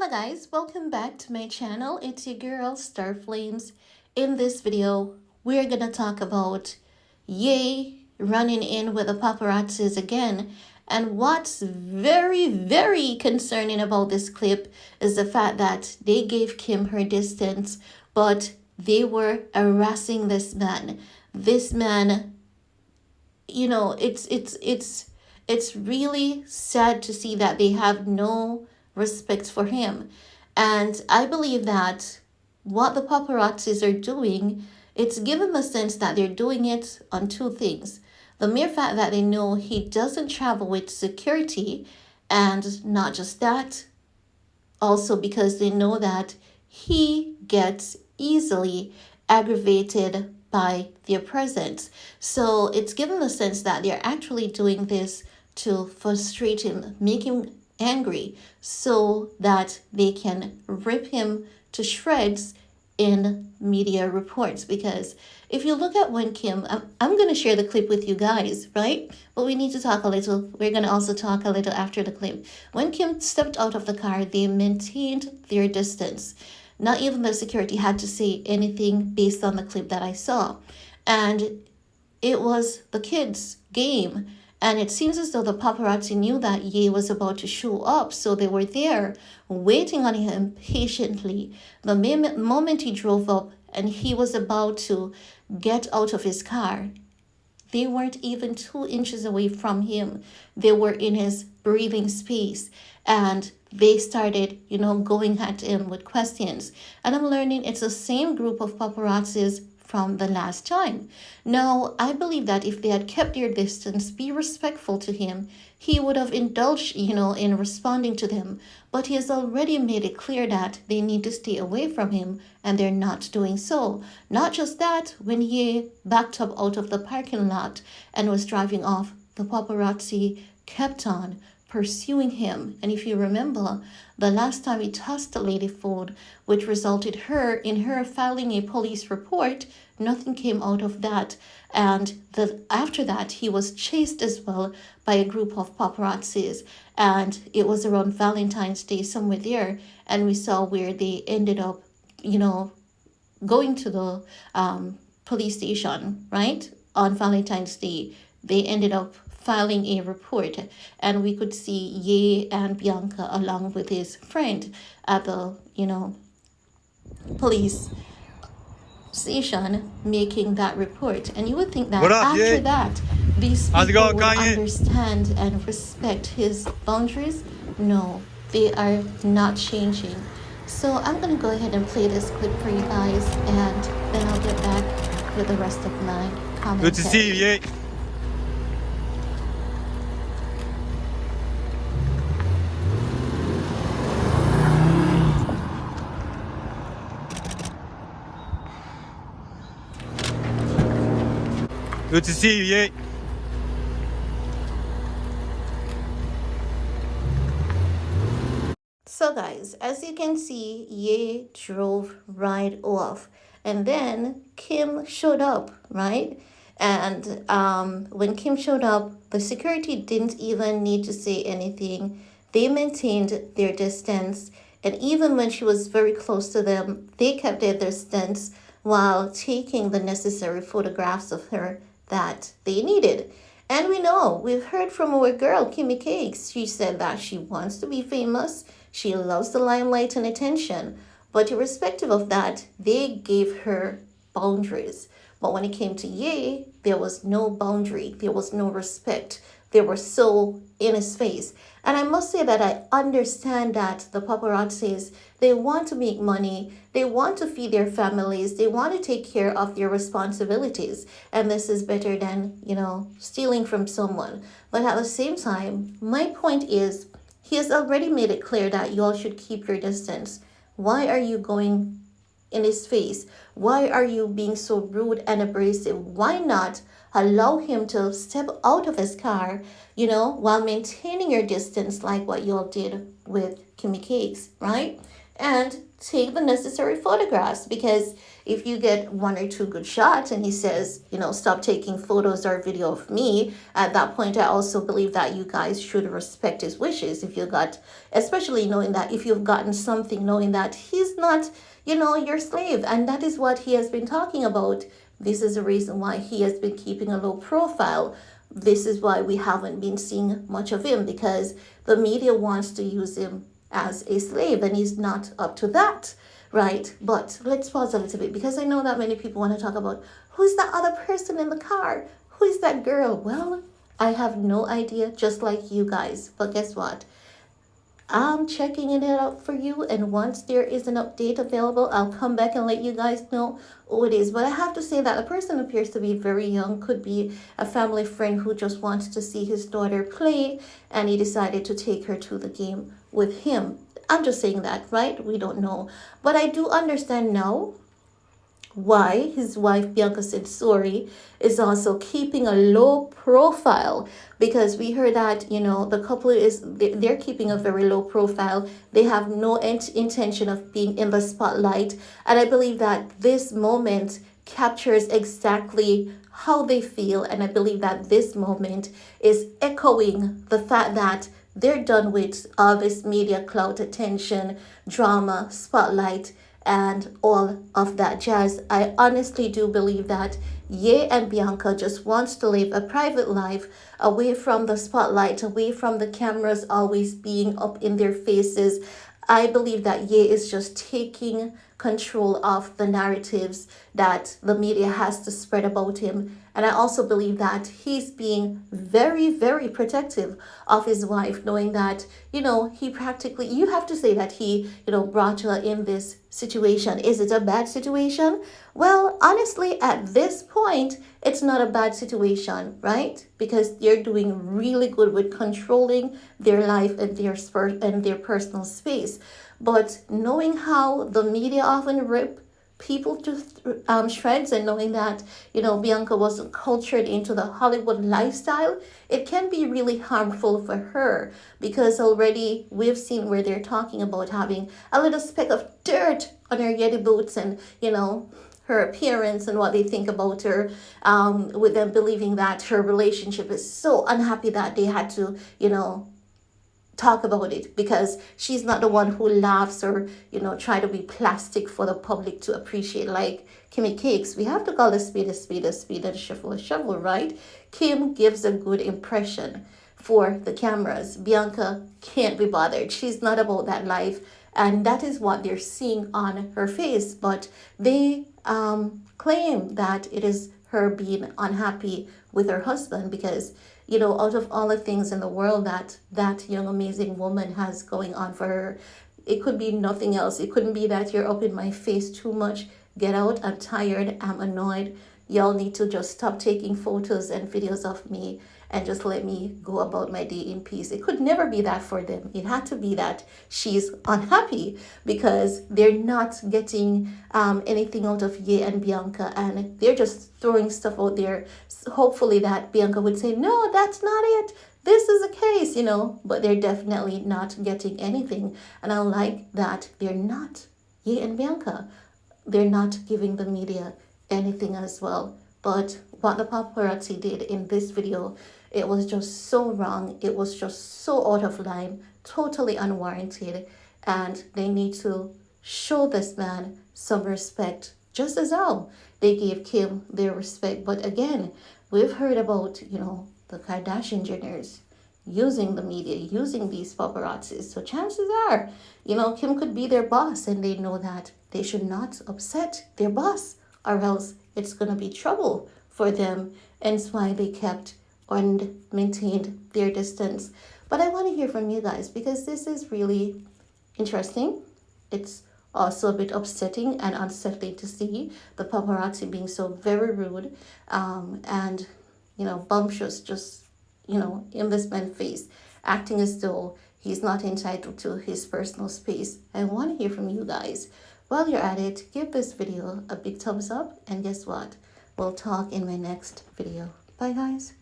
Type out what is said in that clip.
Hello guys, welcome back to my channel. It's your girl Star Flames. In this video, we're gonna talk about Ye running in with the paparazzis again. And what's very concerning about this clip is the fact that they gave Kim her distance, but they were harassing this man. This man, it's really sad to see that they have no respect for him. And I believe that what the paparazzis are doing, it's given the sense that they're doing it on two things. The mere fact that they know he doesn't travel with security, and not just that, also because they know that he gets easily aggravated by their presence. So it's given the sense that they're actually doing this to frustrate him, make him angry, so that they can rip him to shreds in media reports. Because if you look at when Kim, I'm going to share the clip with you guys, right? But we need to talk a little. We're going to also talk a little after the clip. When Kim stepped out of the car, they maintained their distance. Not even the security had to say anything based on the clip that I saw. And it was the kids' game. And it seems as though the paparazzi knew that Ye was about to show up, so they were there waiting on him patiently. The moment he drove up and he was about to get out of his car, they weren't even 2 inches away from him. They were in his breathing space, and they started, going at him with questions. And I'm learning it's the same group of paparazzis from the last time. Now, I believe that if they had kept their distance, be respectful to him, he would have indulged, in responding to them. But he has already made it clear that they need to stay away from him, and they're not doing so. Not just that, when he backed up out of the parking lot and was driving off, the paparazzi kept on pursuing him. And if you remember, the last time he tossed the lady phone, which resulted in her filing a police report, nothing came out of that. And after that, he was chased as well by a group of paparazzis. And it was around Valentine's Day, somewhere there. And we saw where they ended up, going to the police station, right? On Valentine's Day, they ended up filing a report, and we could see Ye and Bianca along with his friend at the police station making that report. And you would think that after that these people would understand and respect his boundaries. No, they are not changing. So I'm gonna go ahead and play this clip for you guys, and then I'll get back with the rest of my comments. Good to see you, Ye. Good to see you, Ye. So guys, as you can see, Ye drove right off, and then Kim showed up, right? And when Kim showed up, the security didn't even need to say anything. They maintained their distance, and even when she was very close to them, they kept their distance while taking the necessary photographs of her that they needed. And we've heard from our girl, Kimmy Cakes. She said that she wants to be famous. She loves the limelight and attention. But irrespective of that, they gave her boundaries. But when it came to Ye, there was no boundary. There was no respect. They were so in his face. And I must say that I understand that the paparazzis, they want to make money. They want to feed their families. They want to take care of their responsibilities. And this is better than, stealing from someone. But at the same time, my point is, he has already made it clear that you all should keep your distance. Why are you going in his face? Why are you being so rude and abrasive? Why not allow him to step out of his car, while maintaining your distance like what you all did with Kimmy Cakes, right? And take the necessary photographs, because if you get one or two good shots and he says, stop taking photos or video of me, at that point I also believe that you guys should respect his wishes. If you got, especially knowing that if you've gotten something, knowing that he's not, your slave, and that is what he has been talking about. This is the reason why he has been keeping a low profile. This is why we haven't been seeing much of him, because the media wants to use him as a slave, and he's not up to that, right? But let's pause a little bit, because I know that many people want to talk about who's that other person in the car, who is that girl. Well, I have no idea, just like you guys. But guess what? I'm checking it out for you, and once there is an update available, I'll come back and let you guys know who it is. But I have to say that the person appears to be very young, could be a family friend who just wants to see his daughter play, and he decided to take her to the game with him. I'm just saying that, right? We don't know. But I do understand now why his wife Biancacensori is also keeping a low profile, because we heard that the couple is they're keeping a very low profile. They have no intention of being in the spotlight, and I believe that this moment captures exactly how they feel, and I believe that this moment is echoing the fact that they're done with all this media clout, attention, drama, spotlight, and all of that jazz. I honestly do believe that Ye and Bianca just wants to live a private life away from the spotlight, away from the cameras always being up in their faces. I believe that Ye is just taking control of the narratives that the media has to spread about him. And I also believe that he's being very, very protective of his wife, knowing that, he practically, you have to say that he, brought her in this situation. Is it a bad situation? Well, honestly, at this point, it's not a bad situation, right? Because they're doing really good with controlling their life and their personal space. But knowing how the media often rip people to shreds, and knowing that Bianca wasn't cultured into the Hollywood lifestyle, it can be really harmful for her, because already we've seen where they're talking about having a little speck of dirt on her yeti boots, and her appearance and what they think about her, with them believing that her relationship is so unhappy that they had to talk about it, because she's not the one who laughs or try to be plastic for the public to appreciate, like Kimmy Cakes. We have to call a spade a spade a spade, and a shovel a shovel, right? Kim gives a good impression for the cameras. Bianca can't be bothered. She's not about that life, and that is what they're seeing on her face. But they claim that it is her being unhappy with her husband, because out of all the things in the world that young amazing woman has going on for her, it could be nothing else. It couldn't be that you're up in my face too much. Get out, I'm tired, I'm annoyed. Y'all need to just stop taking photos and videos of me and just let me go about my day in peace. It could never be that for them. It had to be that she's unhappy, because they're not getting anything out of Ye and Bianca, and they're just throwing stuff out there, hopefully that Bianca would say, no, that's not it. This is a case, but they're definitely not getting anything. And I like that they're not, Ye and Bianca, they're not giving the media anything as well. But what the paparazzi did in this video, it was just so wrong. It was just so out of line, totally unwarranted. And they need to show this man some respect, just as how they gave Kim their respect. But again, we've heard about, the Kardashian Jenners using the media, using these paparazzis. So chances are, Kim could be their boss, and they know that they should not upset their boss, or else it's going to be trouble for them. And that's why they kept and maintained their distance. But I want to hear from you guys, because this is really interesting. It's also a bit upsetting and unsettling to see the paparazzi being so very rude, and bumptious, just in this man's face, acting as though he's not entitled to his personal space. I want to hear from you guys. While you're at it, give this video a big thumbs up, and guess what? We'll talk in my next video. Bye guys.